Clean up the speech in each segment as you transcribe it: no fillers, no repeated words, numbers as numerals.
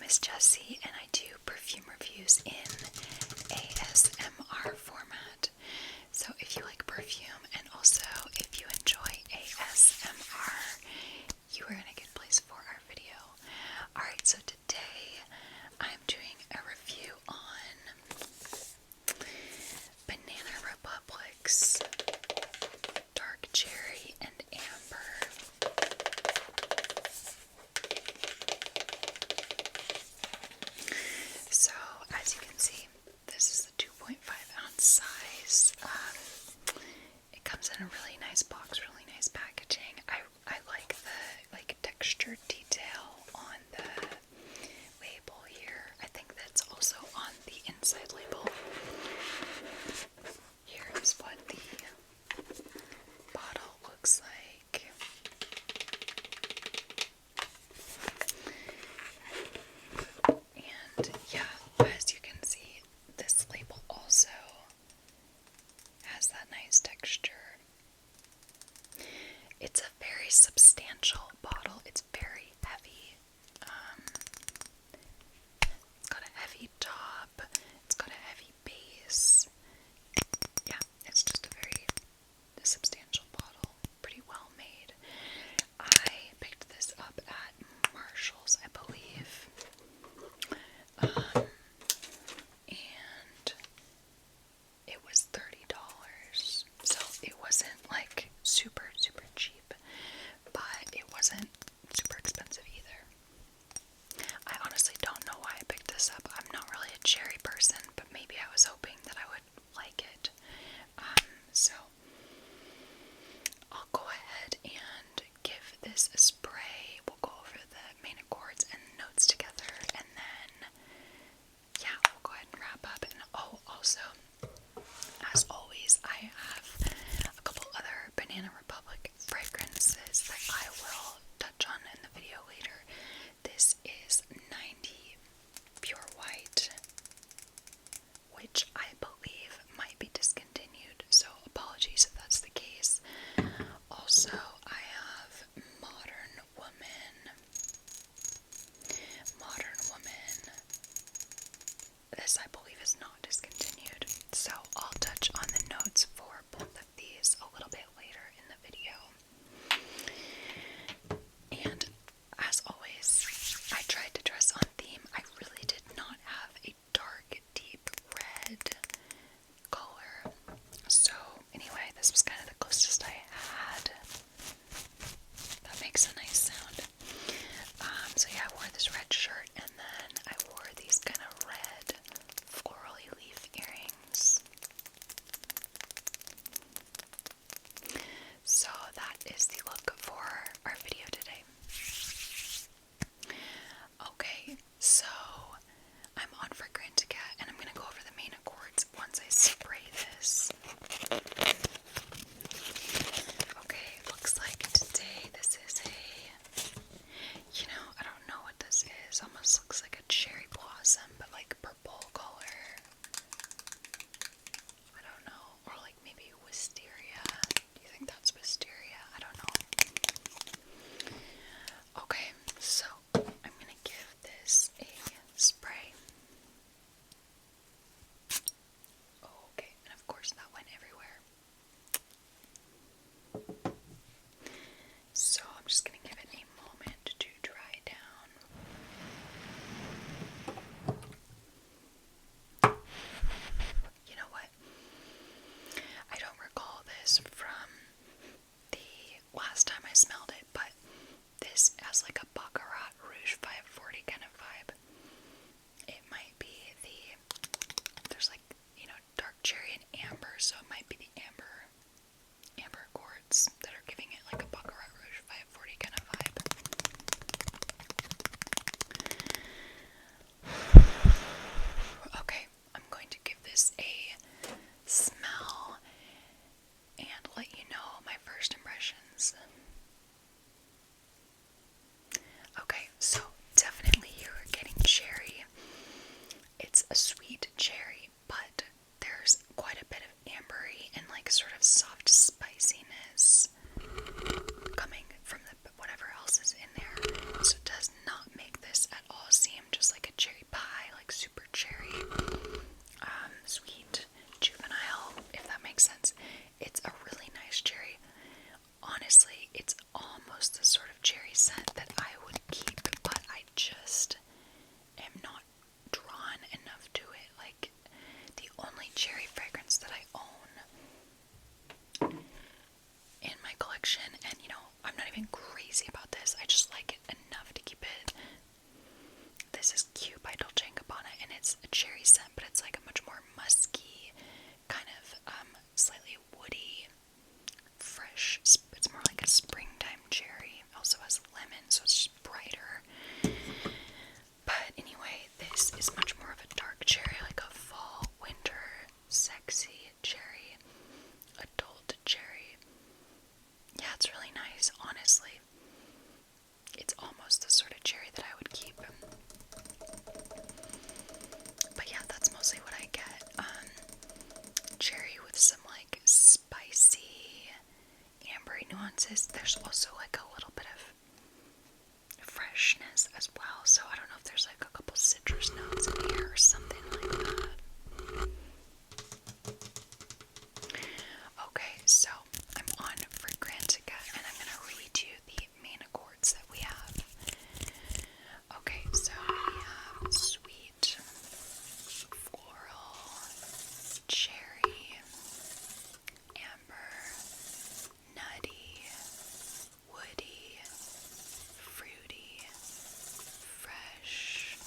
is Jessie, and I do perfume reviews in ASMR format. So if you like perfume and also if you enjoy ASMR, you are in a good place for our video. Alright, so today I'm doing a review on Banana Republic's Dark Cherry and Amber. So, as you can see, this is a 2.5 ounce size. It comes in a really nice box, really nice packaging. I like the textured detail on the label here. I think that's also on the inside label. Here is what the bottle looks like. And yeah, as you can see, this label also has that nice texture. It's a very substantial bottle. It's very heavy. It's got a heavy top. It's got a heavy base. Yeah, it's just a very substantial bottle. Pretty well made. I picked this up at Marshall's, I believe. And it was $30. So it wasn't like super cheap, but it wasn't super expensive either. I honestly don't know why I picked this up. I'm not really a cherry person, but maybe I was hoping that I would like it. So I'll go ahead and give this a spray. We'll go over the main accords and notes together, and then yeah, we'll go ahead and wrap up. And oh, also, as always, I have a couple other Banana Republic fragrances that I will touch on in the video later. This is 90 Pure White, which I believe might be discontinued, so apologies if that's the case. Also, I have Modern Woman. Modern Woman. This, I believe, is not discontinued, so I'll touch on the notes for both of these a little bit later in the video. And as always, I tried to dress on theme. I really did not have a dark, deep red color. So anyway, this was kind of the closest I had. That makes a nice sound. So yeah, I wore this red shirt, and then I wore these kind of red florally leaf earrings. So that is the look for our video today. Okay, so I'm on Fragrantica, and I'm going to go over the main accords once I spray this. Okay, looks like today this is I don't know what this is. Almost looks like a cherry blossom, but like purple color. I don't know. Or like maybe wisteria. Do you think that's wisteria? I don't know. Okay, so I'm gonna give this a spray. Okay, and of course that went everywhere. So I'm just gonna give it a moment to dry down. You know what? I don't recall this from the last time I smelled it, but this has like a Baccarat Rouge 540 kind of vibe. It might be there's like, dark cherry and amber, so it might be the amber accords that are giving it like a Baccarat Rouge 540 kind of vibe. Okay, I'm going to give this a smell and let you know my first impressions. Okay, so definitely you're getting cherry. It's a sweet cherry, but there's quite a bit of ambery and like sort of soft spiciness coming from whatever else is in there. So it does not make this at all seem just like fragrances, there's also like a little bit of freshness as well. So I don't know if there's like a couple citrus notes in here or something like that. Okay, so I'm on Fragrantica and I'm gonna read you the main accords that we have. Okay, so we have sweet, floral, cherry, amber, nutty, woody, fruity, fresh,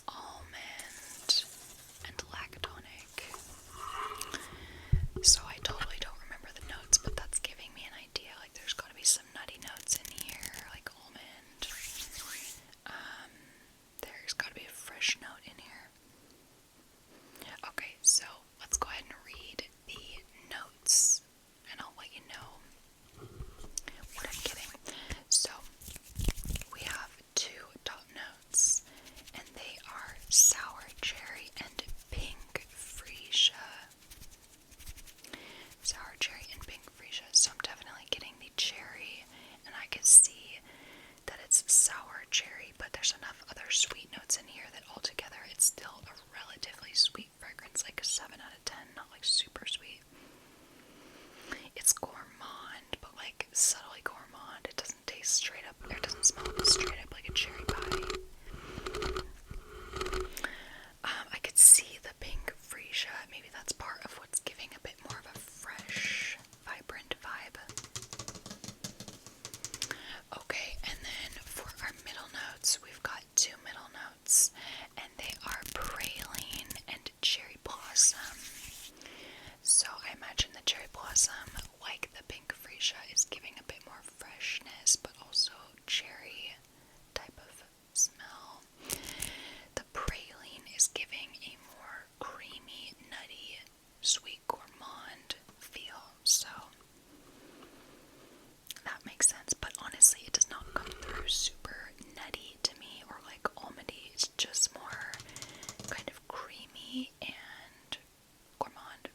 almond, and lactonic. So I totally don't remember the notes, but that's giving me an idea. Like there's gotta be some nutty notes in here, like almond. There's gotta be a fresh note in here. Okay, so let's go ahead and read the notes, and I'll let you know what I'm getting. So we have two top notes, and they are sour cherry and pink freesia. Sour cherry and pink freesia. So I'm definitely getting the cherry, and I can see that it's sour cherry, but there's enough other sweet notes in here that altogether it's still a relatively sweet fragrance, like a 7 out of 10, not like super sweet. It's gourmand, but like subtly gourmand. It doesn't taste straight up, or it doesn't smell straight up like a cherry pie. I could see the pink freesia. Maybe that's part of what's giving a bit more of a fresh, vibrant vibe. Okay, and then for our middle notes, we've got two middle notes, and they are praline and cherry blossom. So I imagine the cherry blossom, like the pink freesia, is giving a bit more freshness, but also cherry type of smell. The praline is giving a more creamy, nutty, sweet gourmand feel. So that makes sense, but honestly, it does not come through super nutty to me or like almondy. It's just more kind of creamy and gourmand.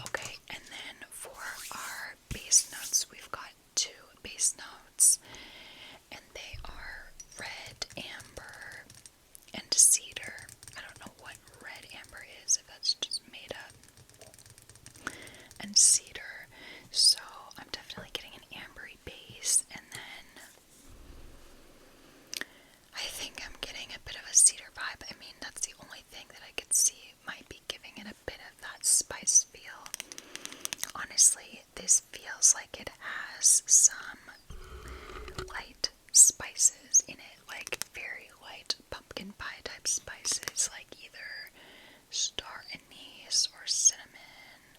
Okay, and then for our base notes, we've got two base notes, and they are red amber and cedar. I don't know what red amber is, if that's just made up, and cedar. So I'm definitely getting an ambery base, and then I think I'm getting a bit of a cedar vibe. I mean, that's the only thing that I could see might be giving it a bit of that spice feel. Honestly, this feels like it has some light spices in it, like very light pumpkin pie type spices, like either star anise or cinnamon,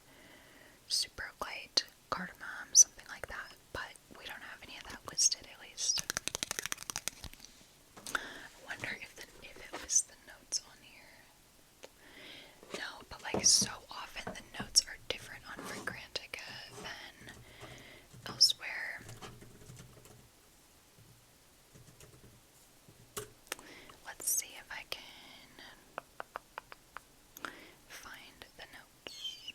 super light cardamom, something like that, but we don't have any of that listed, at least. I wonder if it was the notes on here. No, but like so often the notes are different on Fragrantica than elsewhere. Let's see if I can find the notes.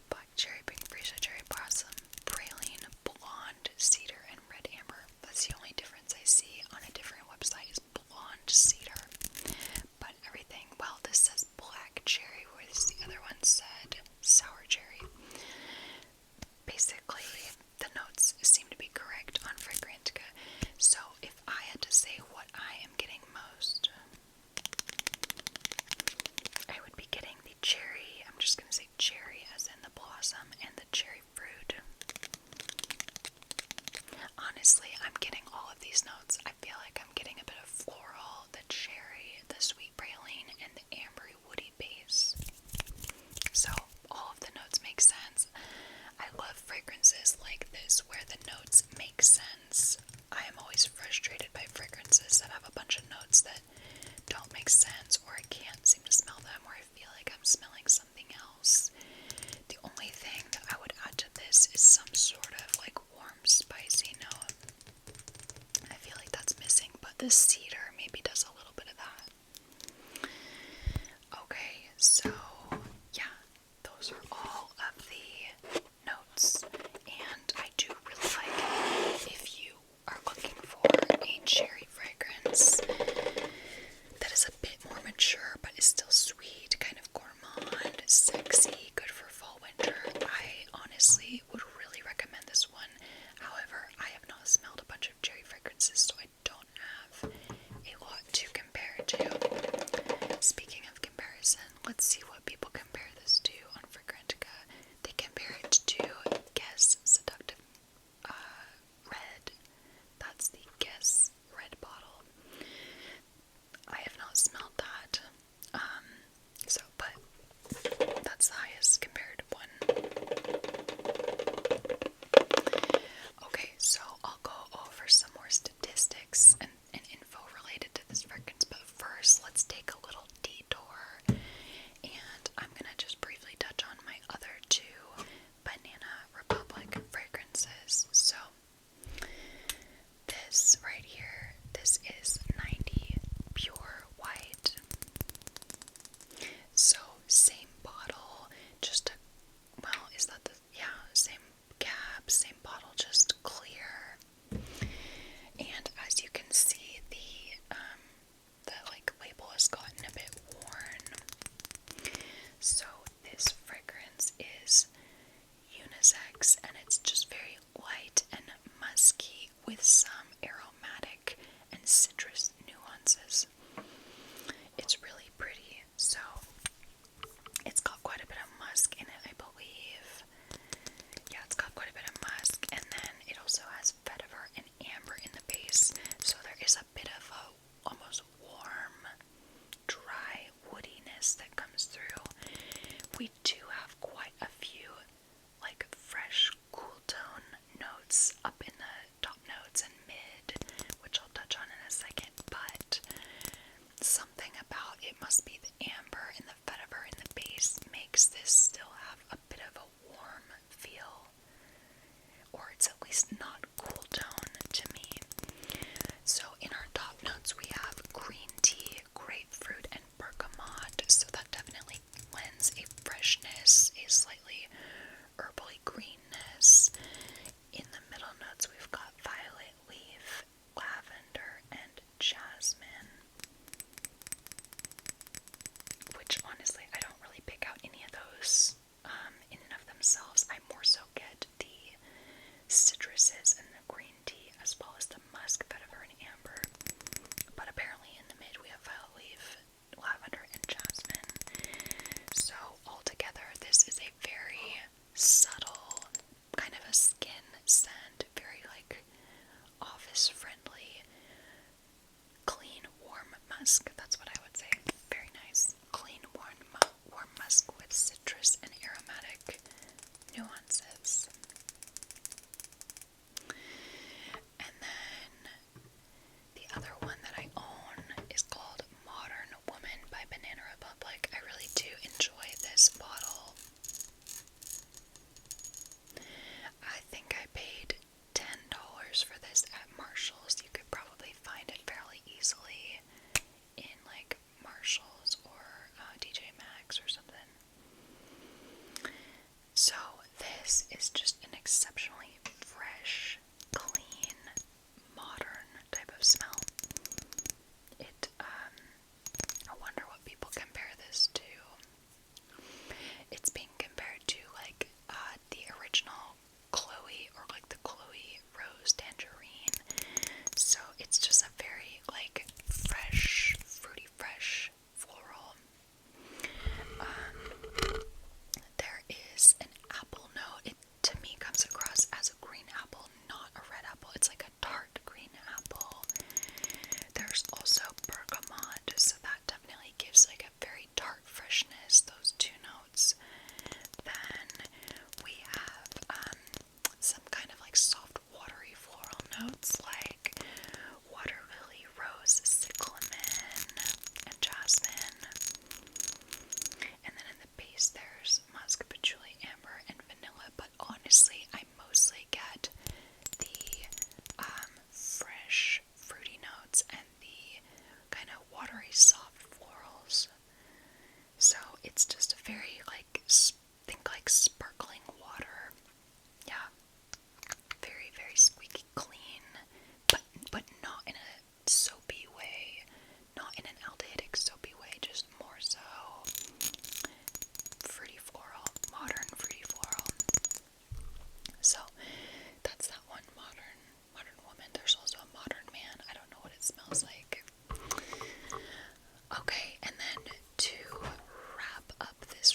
Black cherry, pink freesia, cherry blossom, praline, blonde, cedar, and red amber. That's the only difference I see on a different website is blonde cedar. But everything, well, this says black cherry, whereas the other one said sour cherry. Basically, the notes seem to be correct on Fragrantica. So if I had to say what I am getting most, I would be getting the cherry. I'm just going to say cherry as in the blossom and the cherry fruit. Honestly, I'm getting all of these notes. I feel like I'm getting a bit of floral, the cherry, the sweet praline, and the ambery woody base. So all of the notes make sense. I love fragrances like this where the notes make sense. I am always frustrated by fragrances that have a bunch of notes that don't make sense, or I can't seem to smell them, or I feel like I'm smelling something else. The only thing that I would add to this is some sort of like warm, spicy note. I feel like that's missing, but the cedar maybe does a little bit of that. people compare this to on Fragrantica. They compare it to Guess Seductive Red. That's the Guess Red bottle. I have not smelled that. But that's the highest compared one. Okay, so I'll go over some more statistics and info related to this fragrance, but first let's take a little detour, and I'm gonna just briefly touch on my other two Banana Republic fragrances. So this right here, this is 90 Pure White. So same bottle, just is that the, yeah, same cap, same bottle, just clear. And as you can see, the like label has gotten a bit worn. So this fragrance is unisex, and it's just very light and musky with some aromatic and citrus nuances. It's really pretty. So it's got quite a bit of musk in it, I believe. Yeah, it's got quite a bit of musk, and then it also has vetiver and amber in the base, so there is a bit of a almost warm, dry woodiness that comes through. We do have quite a few like fresh, cool tone notes up in the top notes and mid, which I'll touch on in a second, but something about it must be the amber and the vetiver in the base makes this still have a bit of a warm feel, or it's at least not cool tone to me. So in our top notes we have green tea, grapefruit, and bergamot, so that definitely lends a freshness, a slightly herbally greenness. In the middle notes we've got violet leaf, lavender, and jasmine, which honestly I don't really pick out any of those in and of themselves. I more so get the citruses and the green tea, as well as the musk, vetiver, and amber. But apparently in the mid we have violet leaf, lavender, and jasmine. So altogether this is a very subtle, kind of a skin scent, very like office friendly, clean, warm musk. That's what I would say. Very nice. Clean, warm musk with citrus and aromatic nuances. And then the other one that I own is called Modern Woman by Banana Republic. I really do enjoy this bottle. I think I paid $10 for this at Marshall's. You could probably find it fairly easily in like Marshall's or TJ Maxx or something. So this is just an exceptionally fresh, clean, modern type of smell. I wonder what people compare this to. It's being compared to like the original Chloe, or like the Chloe Rose Tangerine. So it's just a very like fresh, fruity, fresh floral. There is an apple note. It to me comes across as a green apple, not a red apple. It's like a tart green apple. There's also bergamot, so that definitely gives like a very tart freshness, those two notes. Then we have some kind of like soft watery floral notes like water lily, rose, cyclamen, and jasmine. And then in the base there's musk, patchouli, amber, and vanilla, but honestly I mostly get the fresh fruity notes and the kind of watery soft florals. So it's just a very like, think like sparkling water. Yeah. Very, very squeaky clean, but not in a soapy way, not in an aldehydic soapy way, just more so fruity floral, modern fruity floral. So that's that one, modern woman. There's also a modern man. I don't know what it smells like. Okay, and then to wrap up this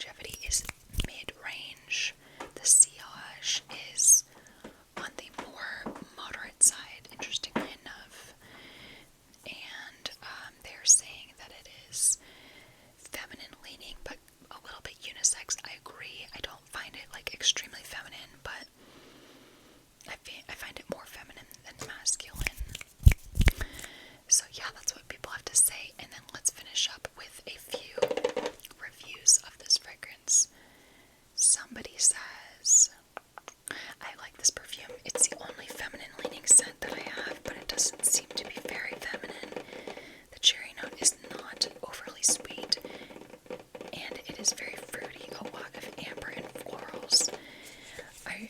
longevity is mid-range. The sillage is on the more moderate side, interestingly enough. And they're saying that it is feminine leaning, but a little bit unisex. I agree. I don't find it like extremely feminine, but I find it more feminine than masculine. So yeah, that's what people have to say. And then let's finish up with a few reviews of this fragrance. Somebody says, I like this perfume. It's the only feminine leaning scent that I have, but it doesn't seem to be very feminine. The cherry note is not overly sweet, and it is very fruity, a lot of amber and florals. I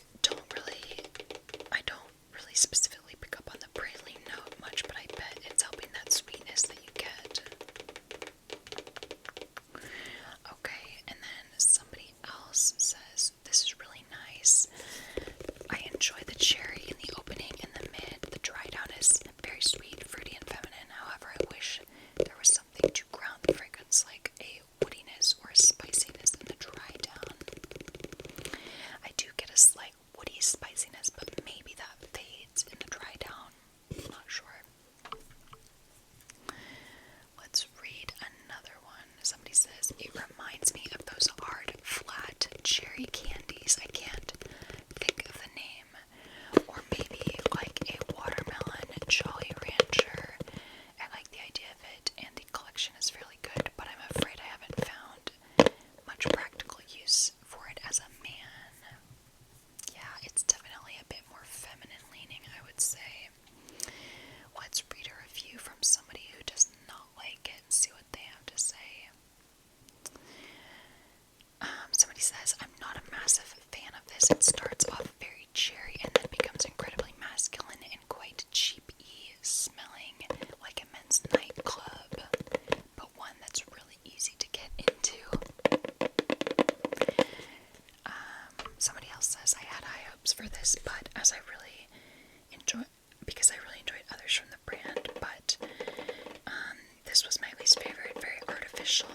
don't really specifically pick up on the praline note much, but I bet it's helping that sweetness that you get. Okay, and then somebody else says, this is really nice. I enjoy the cherry in the opening and the mid. The dry down is very sweet, fruity, and feminine. However, I wish there was something to ground the fragrance, like a woodiness or a spiciness in the dry down. I do get a slight woody spiciness, but maybe that fades in the dry down. I'm not sure. Let's read another one. Somebody says, it reminds me of those hard, flat cherry candies. I can't think of the name. Or maybe like a watermelon Jolly Rancher. I like the idea of it, and the collection is really good, but I'm afraid I haven't found much practical use for it as a man. Yeah, it's definitely a bit more feminine leaning, I would say. Let's read a review from somebody who does not like it and see what they have to say. Somebody says, I'm not a massive fan of this. It starts off very cherry and then becomes incredibly masculine and quite cheap-y, smelling like a men's nightclub, but one that's really easy to get into. Somebody else says, I had high hopes for this, but because I really enjoyed others from the brand, but this was my least favorite, very artificial